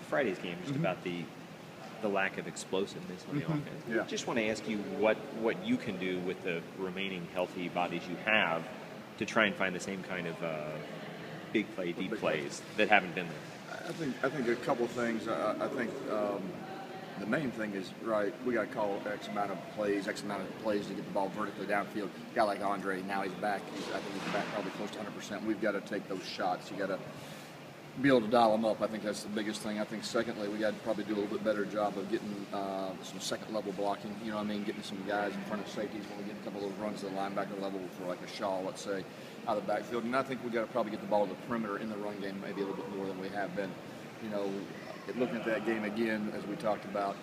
Friday's game, just about the lack of explosiveness on the offense. Yeah. I just want to ask you what you can do with the remaining healthy bodies you have to try and find the same kind of big play, deep plays that haven't been there. I think a couple things. I think the main thing is, right, we got to call X amount of plays to get the ball vertically downfield. A guy like Andre, now he's back. I think he's back probably close to 100%. We've got to take those shots. You got to be able to dial them up. I think that's the biggest thing. I think secondly, we got to probably do a little bit better job of getting some second level blocking. You know what I mean? Getting some guys in front of safeties when we get a couple of those runs to the linebacker level for like a Shaw, let's say, out of the backfield. And I think we got to probably get the ball to the perimeter in the run game maybe a little bit more than we have been. You know, looking at that game again, as we talked about,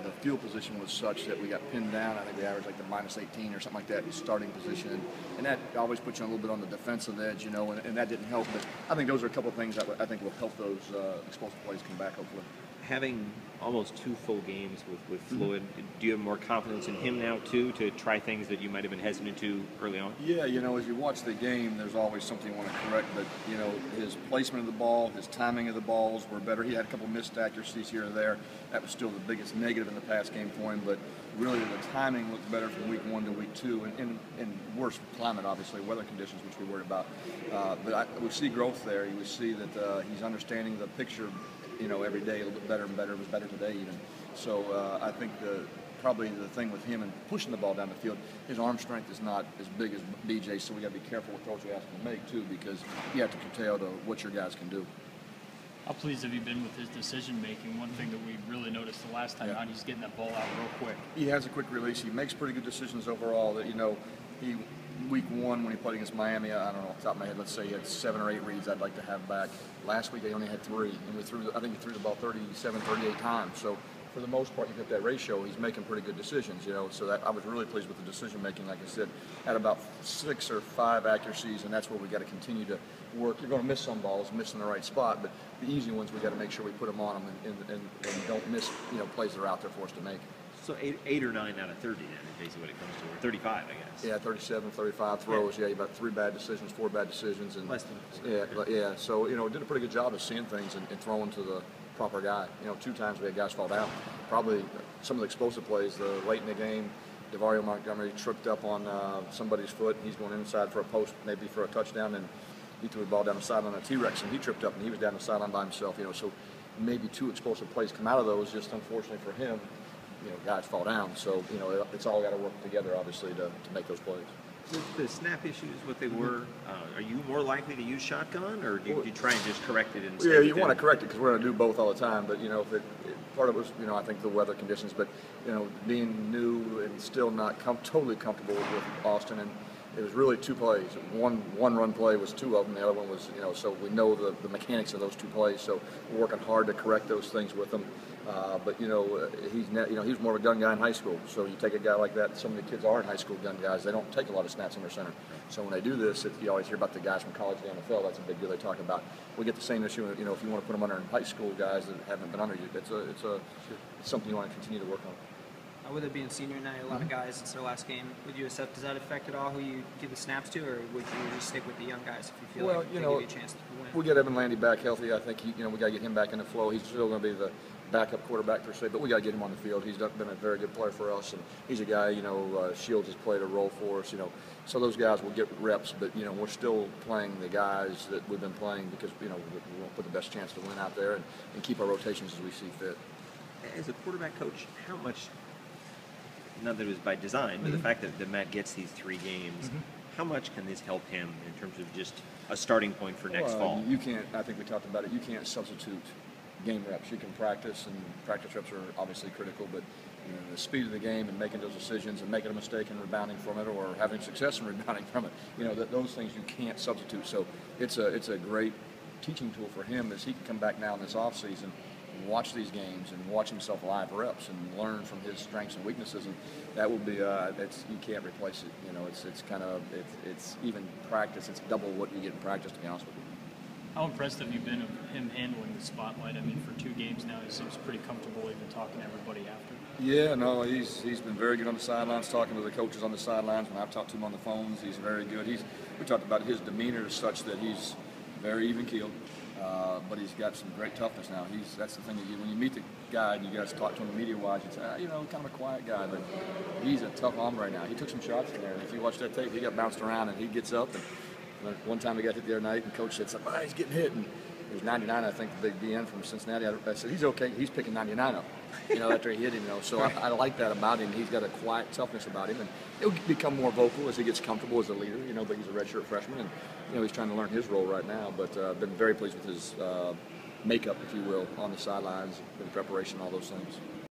the field position was such that we got pinned down. I think we averaged like the -18 or something like that in starting position. And that always puts you a little bit on the defensive edge, you know, and that didn't help. But I think those are a couple of things that I think will help those explosive plays come back, hopefully. Having almost 2 full games with Floyd, do you have more confidence in him now, too, to try things that you might have been hesitant to early on? Yeah, you know, as you watch the game, there's always something you want to correct, but, you know, his placement of the ball, his timing of the balls were better. He had a couple missed accuracies here or there. That was still the biggest negative in the pass game for him, but really the timing looked better from week 1 to week 2, and in worse climate, obviously, weather conditions, which we worried about. But we see growth there. You see that he's understanding the picture, you know, every day a little bit better and better. It was better today even. So I think probably the thing with him and pushing the ball down the field, his arm strength is not as big as BJ, so we got to be careful what throws we ask him to make too, because you have to curtail to what your guys can do. How pleased have you been with his decision making? One thing that we really noticed the last time out, he's getting that ball out real quick. He has a quick release. He makes pretty good decisions overall. That, you know, week 1 when he played against Miami, I don't know off the top of my head, let's say he had 7 or 8 reads I'd like to have back. Last week he only had 3, and I think he threw the ball 37, 38 times. So for the most part, you get that ratio, he's making pretty good decisions, you know. So that I was really pleased with the decision making. Like I said, had about 6 or 5 accuracies, and that's where we got to continue to work. You're going to miss some balls, missing the right spot, but the easy ones we got to make sure we put them on them and don't miss, you know, plays that are out there for us to make. So 8 or 9 out of 30 then is basically what it comes to, or 35, I guess. Yeah, 37, 35 throws. Yeah, about 3 bad decisions, 4 bad decisions, and less than yeah. So you know, did a pretty good job of seeing things and throwing to the proper guy. You know, 2 times we had guys fall down. Probably some of the explosive plays, late in the game, DeVario Montgomery tripped up on somebody's foot. He's going inside for a post, maybe for a touchdown, and he threw the ball down the sideline on T-Rex, and he tripped up, and he was down the sideline by himself. You know, so maybe 2 explosive plays come out of those. Just unfortunately for him, you know, guys fall down. So, you know, it's all got to work together, obviously, to make those plays. With the snap issues, what they were, are you more likely to use shotgun, or do you try and just correct it? And yeah, you want to correct it because we're going to do both all the time. But, you know, part of it was, you know, I think the weather conditions. But, you know, being new and still not totally comfortable with Austin, and it was really 2 plays. One run play was 2 of them. The other one was, you know, so we know the mechanics of those 2 plays. So we're working hard to correct those things with them. But you know, he's more of a gun guy in high school. So you take a guy like that. Some of the kids are in high school gun guys. They don't take a lot of snaps in their center. So when they do this, you always hear about the guys from college to the NFL. That's a big deal. They talk about. We get the same issue. You know, if you want to put them under in high school guys that haven't been under you, it's something you want to continue to work on. With it being senior night, a lot of guys since their last game with USF, does that affect at all who you give the snaps to, or would you just stick with the young guys if you feel like they give you a chance to win? We get Evan Landy back healthy. I think we got to get him back in the flow. He's still going to be the backup quarterback per se, but we got to get him on the field. He's been a very good player for us, and he's a guy, you know, Shields has played a role for us, you know, so those guys will get reps, but, you know, we're still playing the guys that we've been playing because, you know, we want to put the best chance to win out there and keep our rotations as we see fit. As a quarterback coach, how much, not that it was by design, but the fact that Matt gets these 3 games, how much can this help him in terms of just a starting point for next fall? You can't, I think we talked about it, you can't substitute game reps. You can practice, and practice reps are obviously critical, but you know, the speed of the game and making those decisions and making a mistake and rebounding from it, or having success in rebounding from it, you know, those things you can't substitute. So it's a great teaching tool for him as he can come back now in this offseason and watch these games and watch himself live reps and learn from his strengths and weaknesses, and that will be you can't replace it. You know, it's even practice. It's double what you get in practice, to be honest with you. How impressed have you been of him handling the spotlight? I mean, for 2 games now, he seems pretty comfortable even talking to everybody after. Yeah, no, he's been very good on the sidelines, talking to the coaches on the sidelines. When I've talked to him on the phones, he's very good. We talked about his demeanor is such that he's very even-keeled. but he's got some great toughness now. That's the thing that when you meet the guy and you guys talk to him media-wise, you say, kind of a quiet guy, but he's a tough hombre right now. He took some shots in there, and if you watch that tape, he got bounced around and he gets up. And one time he got hit the other night, and coach said, he's getting hit, and it was 99, I think, the big DN from Cincinnati. I said, he's okay. He's picking 99 up, after he hit him. So I like that about him. He's got a quiet toughness about him, and he'll become more vocal as he gets comfortable as a leader. But he's a redshirt freshman, and he's trying to learn his role right now. But I've been very pleased with his makeup, if you will, on the sidelines, in preparation, all those things.